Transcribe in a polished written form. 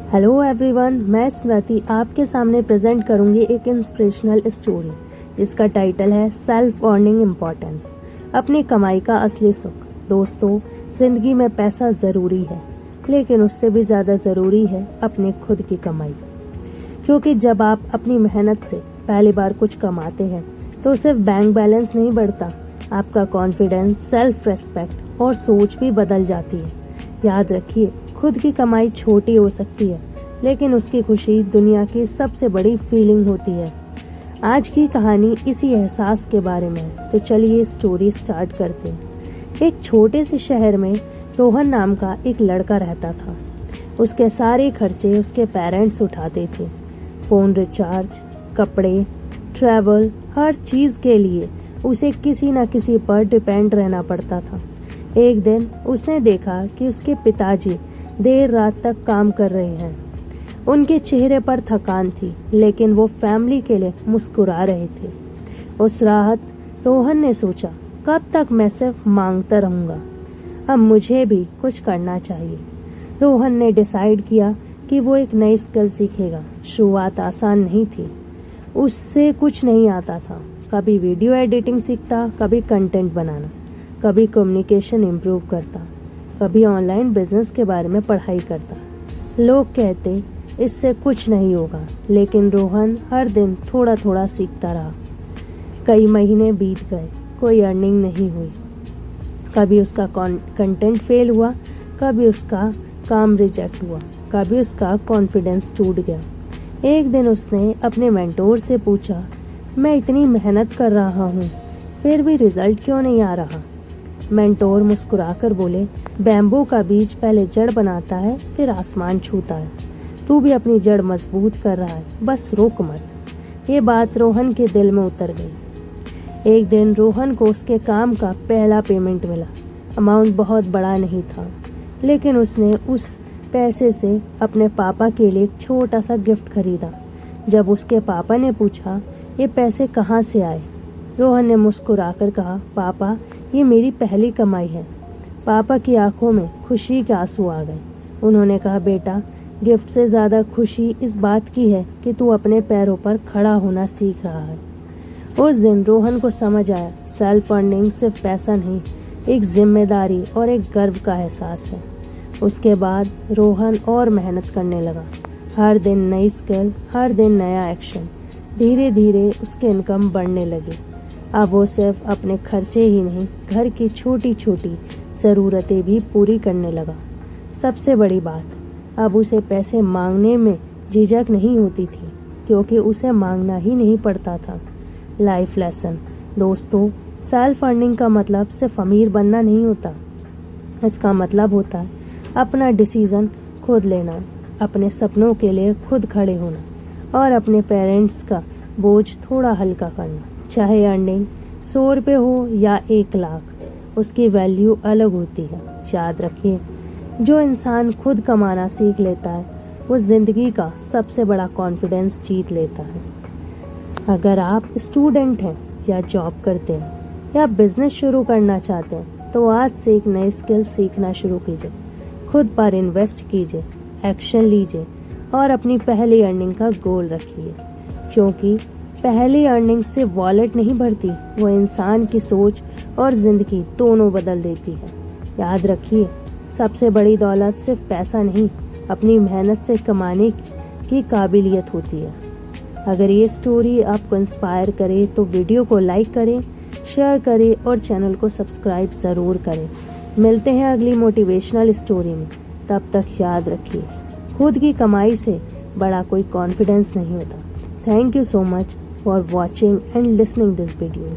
Hello everyone, मैं स्मृति आपके सामने प्रेजेंट करूंगी एक इंस्पिरेशनल स्टोरी जिसका टाइटल है सेल्फ अर्निंग इम्पोर्टेंस, अपनी कमाई का असली सुख। दोस्तों, ज़िंदगी में पैसा ज़रूरी है, लेकिन उससे भी ज़्यादा ज़रूरी है अपनी खुद की कमाई। क्योंकि जब आप अपनी मेहनत से पहली बार कुछ कमाते हैं तो सिर्फ बैंक बैलेंस नहीं बढ़ता, आपका कॉन्फिडेंस, सेल्फ रेस्पेक्ट और सोच भी बदल जाती है। याद रखिए, खुद की कमाई छोटी हो सकती है, लेकिन उसकी खुशी दुनिया की सबसे बड़ी फीलिंग होती है। आज की कहानी इसी एहसास के बारे में है, तो चलिए स्टोरी स्टार्ट करते हैं। एक छोटे से शहर में रोहन नाम का एक लड़का रहता था। उसके सारे खर्चे उसके पेरेंट्स उठाते थे। फ़ोन रिचार्ज, कपड़े, ट्रैवल, हर चीज़ के लिए उसे किसी न किसी पर डिपेंड रहना पड़ता था। एक दिन उसने देखा कि उसके पिताजी देर रात तक काम कर रहे हैं। उनके चेहरे पर थकान थी, लेकिन वो फैमिली के लिए मुस्कुरा रहे थे। उस रात रोहन ने सोचा, कब तक मैं सिर्फ मांगता रहूँगा, अब मुझे भी कुछ करना चाहिए। रोहन ने डिसाइड किया कि वो एक नई स्किल सीखेगा। शुरुआत आसान नहीं थी, उससे कुछ नहीं आता था। कभी वीडियो एडिटिंग सीखता, कभी कंटेंट बनाना, कभी कम्युनिकेशन इम्प्रूव करता, कभी ऑनलाइन बिजनेस के बारे में पढ़ाई करता। लोग कहते इससे कुछ नहीं होगा, लेकिन रोहन हर दिन थोड़ा थोड़ा सीखता रहा। कई महीने बीत गए, कोई अर्निंग नहीं हुई। कभी उसका कंटेंट फेल हुआ, कभी उसका काम रिजेक्ट हुआ, कभी उसका कॉन्फिडेंस टूट गया। एक दिन उसने अपने मेंटोर से पूछा, मैं इतनी मेहनत कर रहा हूँ, फिर भी रिजल्ट क्यों नहीं आ रहा? मेंटोर मुस्कुराकर बोले, बैम्बू का बीज पहले जड़ बनाता है, फिर आसमान छूता है। तू भी अपनी जड़ मजबूत कर रहा है, बस रुक मत। ये बात रोहन के दिल में उतर गई। एक दिन रोहन को उसके काम का पहला पेमेंट मिला। अमाउंट बहुत बड़ा नहीं था, लेकिन उसने उस पैसे से अपने पापा के लिए एक छोटा सा गिफ्ट खरीदा। जब उसके पापा ने पूछा, ये पैसे कहाँ से आए? रोहन ने मुस्कुराकर कहा, पापा, ये मेरी पहली कमाई है। पापा की आंखों में खुशी के आंसू आ गए। उन्होंने कहा, बेटा, गिफ्ट से ज़्यादा खुशी इस बात की है कि तू अपने पैरों पर खड़ा होना सीख रहा है। उस दिन रोहन को समझ आया, सेल्फ अर्निंग सिर्फ पैसा नहीं, एक जिम्मेदारी और एक गर्व का एहसास है। उसके बाद रोहन और मेहनत करने लगा। हर दिन नई स्किल, हर दिन नया एक्शन। धीरे धीरे उसकी इनकम बढ़ने लगी। अब वो सिर्फ अपने खर्चे ही नहीं, घर की छोटी छोटी ज़रूरतें भी पूरी करने लगा। सबसे बड़ी बात, अब उसे पैसे मांगने में झिझक नहीं होती थी, क्योंकि उसे मांगना ही नहीं पड़ता था। Life lesson. दोस्तों, सेल्फ अर्निंग का मतलब सिर्फ अमीर बनना नहीं होता। इसका मतलब होता है अपना डिसीज़न खुद लेना, अपने सपनों के लिए खुद खड़े होना और अपने पेरेंट्स का बोझ थोड़ा हल्का करना। चाहे अर्निंग 100 रुपये हो या 1 लाख, उसकी वैल्यू अलग होती है। याद रखिए, जो इंसान खुद कमाना सीख लेता है, वो ज़िंदगी का सबसे बड़ा कॉन्फिडेंस जीत लेता है। अगर आप स्टूडेंट हैं या जॉब करते हैं या बिजनेस शुरू करना चाहते हैं, तो आज से एक नई स्किल सीखना शुरू कीजिए। खुद पर इन्वेस्ट कीजिए, एक्शन लीजिए और अपनी पहली अर्निंग का गोल रखिए, क्योंकि पहली अर्निंग से वॉलेट नहीं भरती, वो इंसान की सोच और ज़िंदगी दोनों बदल देती है। याद रखिए, सबसे बड़ी दौलत सिर्फ पैसा नहीं, अपनी मेहनत से कमाने की काबिलियत होती है। अगर ये स्टोरी आपको इंस्पायर करे तो वीडियो को लाइक करें, शेयर करें और चैनल को सब्सक्राइब ज़रूर करें। मिलते हैं अगली मोटिवेशनल स्टोरी में। तब तक याद रखिए, खुद की कमाई से बड़ा कोई कॉन्फिडेंस नहीं होता। Thank you so much for watching and listening this video.